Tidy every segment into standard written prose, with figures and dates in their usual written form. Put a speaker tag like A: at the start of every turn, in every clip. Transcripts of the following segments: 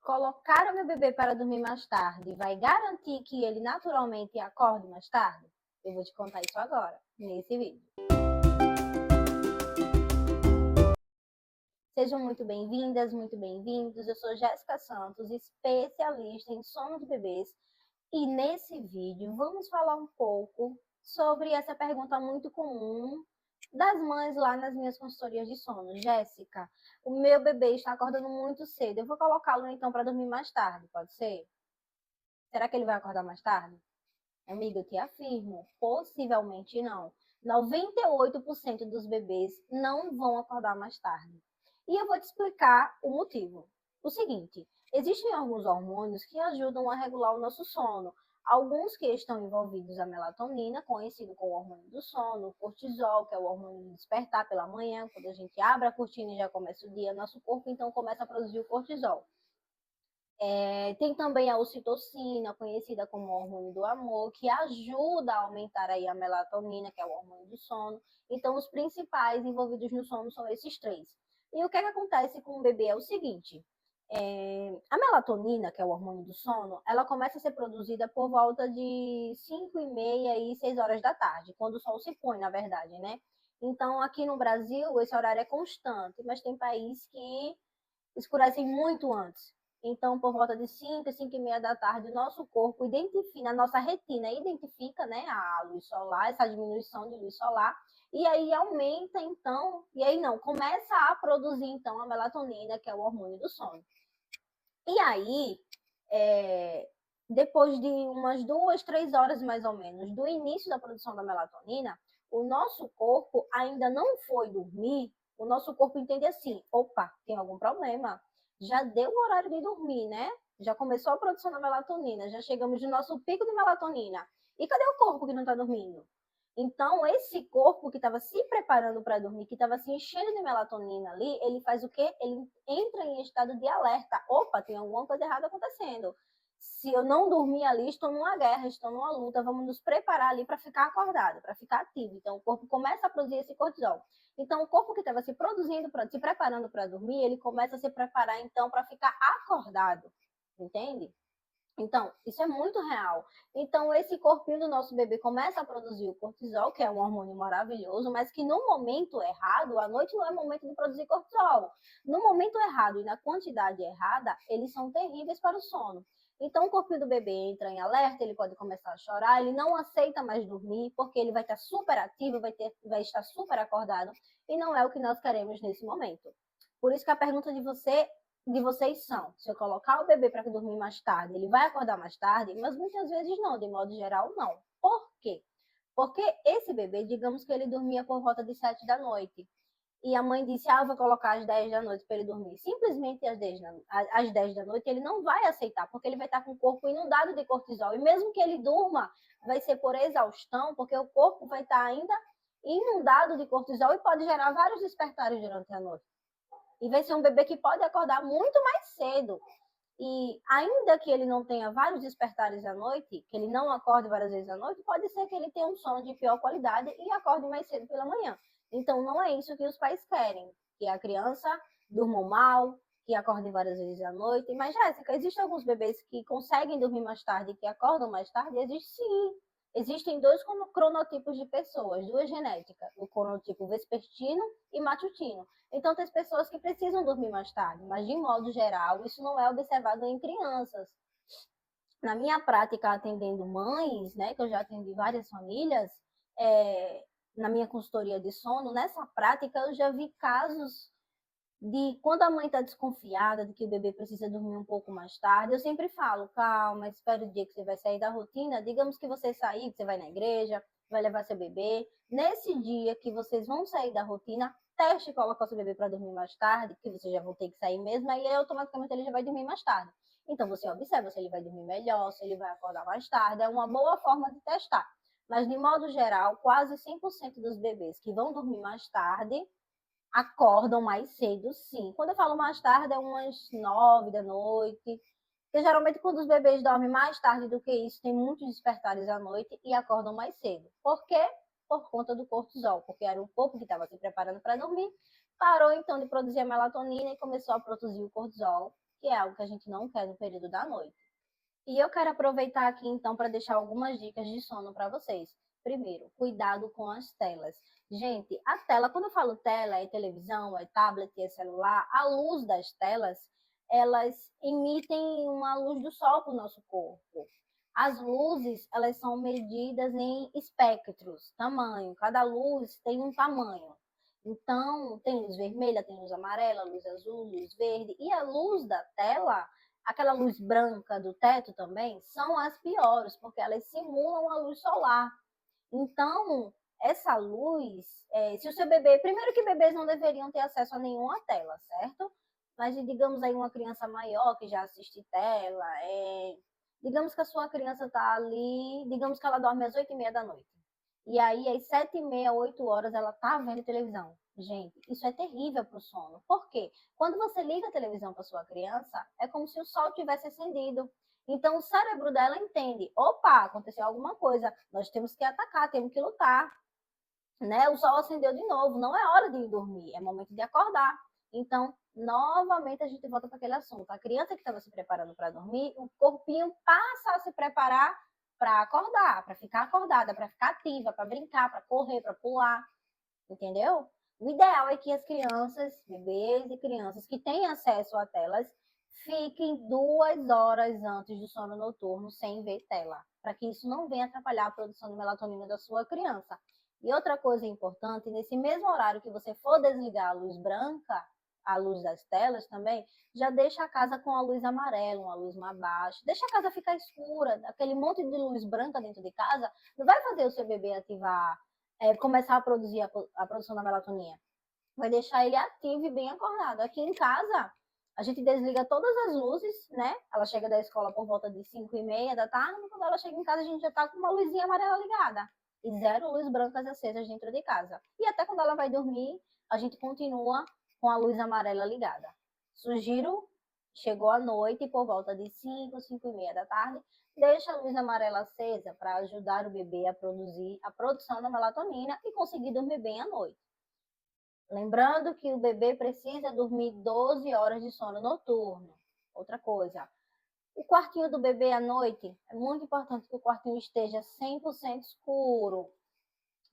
A: Colocar o meu bebê para dormir mais tarde vai garantir que ele naturalmente acorde mais tarde? Eu vou te contar isso agora, nesse vídeo. Sejam muito bem-vindas, muito bem-vindos. Eu sou Jéssica Santos, especialista em sono de bebês. E nesse vídeo vamos falar um pouco sobre essa pergunta muito comum das mães lá nas minhas consultorias de sono. Jéssica, o meu bebê está acordando muito cedo. Eu vou colocá-lo então para dormir mais tarde, pode ser? Será que ele vai acordar mais tarde? Amiga, eu te afirmo, possivelmente não. 98% dos bebês não vão acordar mais tarde. E eu vou te explicar o motivo. O seguinte, existem alguns hormônios que ajudam a regular o nosso sono. Alguns que estão envolvidos a melatonina, conhecido como hormônio do sono, o cortisol, que é o hormônio de despertar pela manhã, quando a gente abre a cortina e já começa o dia, nosso corpo então começa a produzir o cortisol. Tem também a ocitocina, conhecida como hormônio do amor, que ajuda a aumentar aí a melatonina, que é o hormônio do sono. Então, os principais envolvidos no sono são esses três. E o que acontece com o bebê é o seguinte, a melatonina, que é o hormônio do sono, ela começa a ser produzida por volta de 5h30 e 6 horas da tarde, quando o sol se põe, na verdade, né? Então, aqui no Brasil, esse horário é constante, mas tem países que escurecem muito antes. Então, por volta de 5, 5h30 da tarde, o nosso corpo identifica, a nossa retina identifica, né, a luz solar, essa diminuição de luz solar, e aí aumenta, então, e aí não, começa a produzir, então, a melatonina, que é o hormônio do sono. E aí, depois de umas 2, 3 horas, mais ou menos, do início da produção da melatonina, o nosso corpo ainda não foi dormir, o nosso corpo entende assim, opa, tem algum problema, já deu o horário de dormir, né? Já começou a produção da melatonina, já chegamos no nosso pico de melatonina. E cadê o corpo que não está dormindo? Então, esse corpo que estava se preparando para dormir, que estava se enchendo de melatonina ali, ele faz o quê? Ele entra em estado de alerta. Opa, tem alguma coisa errada acontecendo. Se eu não dormir ali, estou numa guerra, estou numa luta, vamos nos preparar ali para ficar acordado, para ficar ativo. Então, o corpo começa a produzir esse cortisol. Então, o corpo que estava se produzindo, se preparando para dormir, ele começa a se preparar, então, para ficar acordado. Entende? Então, isso é muito real. Então, esse corpinho do nosso bebê começa a produzir o cortisol, que é um hormônio maravilhoso, mas que no momento errado, à noite não é momento de produzir cortisol. No momento errado e na quantidade errada, eles são terríveis para o sono. Então, o corpinho do bebê entra em alerta, ele pode começar a chorar, ele não aceita mais dormir, porque ele vai estar super ativo, vai estar super acordado, e não é o que nós queremos nesse momento. Por isso que a pergunta de vocês são, se eu colocar o bebê para dormir mais tarde, ele vai acordar mais tarde? Mas muitas vezes não, de modo geral não. Por quê? Porque esse bebê, digamos que ele dormia por volta de 7 da noite, e a mãe disse, eu vou colocar às 10 da noite para ele dormir. Simplesmente às 10 da noite ele não vai aceitar, porque ele vai estar com o corpo inundado de cortisol. E mesmo que ele durma, vai ser por exaustão, porque o corpo vai estar ainda inundado de cortisol e pode gerar vários despertares durante a noite. E vai ser um bebê que pode acordar muito mais cedo. E ainda que ele não tenha vários despertares à noite, que ele não acorde várias vezes à noite, pode ser que ele tenha um sono de pior qualidade e acorde mais cedo pela manhã. Então, não é isso que os pais querem, que a criança durma mal, que acorde várias vezes à noite. Mas, Jéssica, existem alguns bebês que conseguem dormir mais tarde e que acordam mais tarde? Existe sim. Existem dois cronotipos de pessoas, duas genéticas, o cronotipo vespertino e matutino. Então, tem pessoas que precisam dormir mais tarde, mas, de modo geral, isso não é observado em crianças. Na minha prática, atendendo mães, né, que eu já atendi várias famílias, na minha consultoria de sono, nessa prática, eu já vi casos de quando a mãe está desconfiada de que o bebê precisa dormir um pouco mais tarde, eu sempre falo, calma, espera o dia que você vai sair da rotina, digamos que você sair, que você vai na igreja, vai levar seu bebê, nesse dia que vocês vão sair da rotina, teste colocar seu bebê para dormir mais tarde, que vocês já vão ter que sair mesmo, aí automaticamente ele já vai dormir mais tarde. Então você observa se ele vai dormir melhor, se ele vai acordar mais tarde, é uma boa forma de testar. Mas de modo geral, quase 100% dos bebês que vão dormir mais tarde, acordam mais cedo, sim. Quando eu falo mais tarde, é umas 9 da noite. Porque geralmente quando os bebês dormem mais tarde do que isso, tem muitos despertares à noite e acordam mais cedo. Por quê? Por conta do cortisol, porque era o corpo que estava se preparando para dormir, parou então de produzir a melatonina e começou a produzir o cortisol. que é algo que a gente não quer no período da noite. E eu quero aproveitar aqui então para deixar algumas dicas de sono para vocês. Primeiro, cuidado com as telas. Gente, a tela, quando eu falo tela, é televisão, é tablet, é celular, a luz das telas, elas emitem uma luz do sol para o nosso corpo. As luzes, elas são medidas em espectros, tamanho. Cada luz tem um tamanho. Então, tem luz vermelha, tem luz amarela, luz azul, luz verde. E a luz da tela, aquela luz branca do teto também, são as piores, porque elas simulam a luz solar. Então, essa luz, se o seu bebê, primeiro que bebês não deveriam ter acesso a nenhuma tela, certo? Mas digamos aí uma criança maior que já assiste tela, digamos que a sua criança está ali, digamos que ela dorme às 8h30 da noite. E aí, às 7h30, 8 horas, ela tá vendo televisão. Gente, isso é terrível para o sono. Por quê? Quando você liga a televisão para sua criança, é como se o sol tivesse acendido. Então, o cérebro dela entende: opa, aconteceu alguma coisa, nós temos que atacar, temos que lutar. Né? O sol acendeu de novo, não é hora de ir dormir, é momento de acordar. Então, novamente, a gente volta para aquele assunto. A criança que estava se preparando para dormir, o corpinho passa a se preparar para acordar, para ficar acordada, para ficar ativa, para brincar, para correr, para pular, entendeu? O ideal é que as crianças, bebês e crianças que têm acesso a telas, fiquem 2 horas antes do sono noturno sem ver tela, para que isso não venha atrapalhar a produção de melatonina da sua criança. E outra coisa importante, nesse mesmo horário que você for desligar a luz branca, a luz das telas também, já deixa a casa com a luz amarela, uma luz mais baixa. Deixa a casa ficar escura, aquele monte de luz branca dentro de casa, não vai fazer o seu bebê ativar, começar a produzir a produção da melatonina. Vai deixar ele ativo e bem acordado. Aqui em casa, a gente desliga todas as luzes, né? Ela chega da escola por volta de 5h30 da tarde, e quando ela chega em casa, a gente já tá com uma luzinha amarela ligada. E 0 luzes brancas acesas dentro de casa. E até quando ela vai dormir, a gente continua com a luz amarela ligada. Sugiro, chegou à noite, por volta de 5, 5h30 da tarde, deixa a luz amarela acesa para ajudar o bebê a produzir a produção da melatonina e conseguir dormir bem à noite. Lembrando que o bebê precisa dormir 12 horas de sono noturno. Outra coisa, o quartinho do bebê à noite, é muito importante que o quartinho esteja 100% escuro.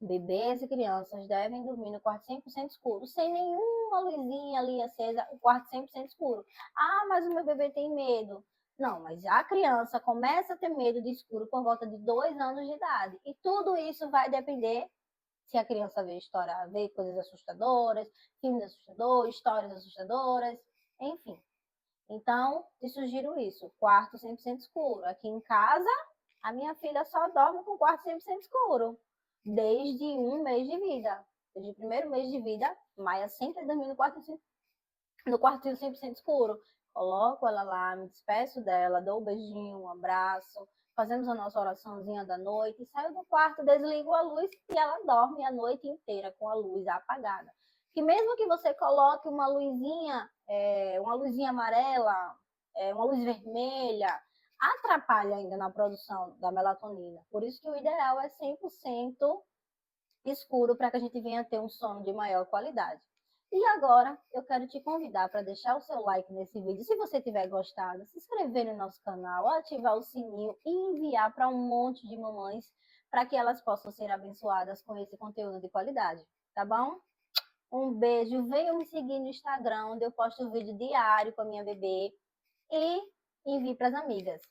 A: Bebês e crianças devem dormir no quarto 100% escuro, sem nenhuma luzinha ali acesa, o quarto 100% escuro. Ah, mas o meu bebê tem medo. Não, mas a criança começa a ter medo de escuro por volta de 2 anos de idade. E tudo isso vai depender se a criança vê coisas assustadoras, filmes assustadores, histórias assustadoras, enfim. Então, te sugiro isso, quarto 100% escuro. Aqui em casa, a minha filha só dorme com o quarto 100% escuro, desde 1 mês de vida. Desde o primeiro mês de vida, Maia sempre dorme no quartinho 100% escuro. Coloco ela lá, me despeço dela, dou um beijinho, um abraço, fazemos a nossa oraçãozinha da noite, saio do quarto, desligo a luz e ela dorme a noite inteira com a luz apagada. Que mesmo que você coloque uma luzinha amarela, uma luz vermelha, atrapalha ainda na produção da melatonina. Por isso que o ideal é 100% escuro para que a gente venha ter um sono de maior qualidade. E agora eu quero te convidar para deixar o seu like nesse vídeo, se você tiver gostado, se inscrever no nosso canal, ativar o sininho e enviar para um monte de mamães para que elas possam ser abençoadas com esse conteúdo de qualidade, tá bom? Um beijo, venham me seguir no Instagram, onde eu posto vídeo diário com a minha bebê e envie para as amigas.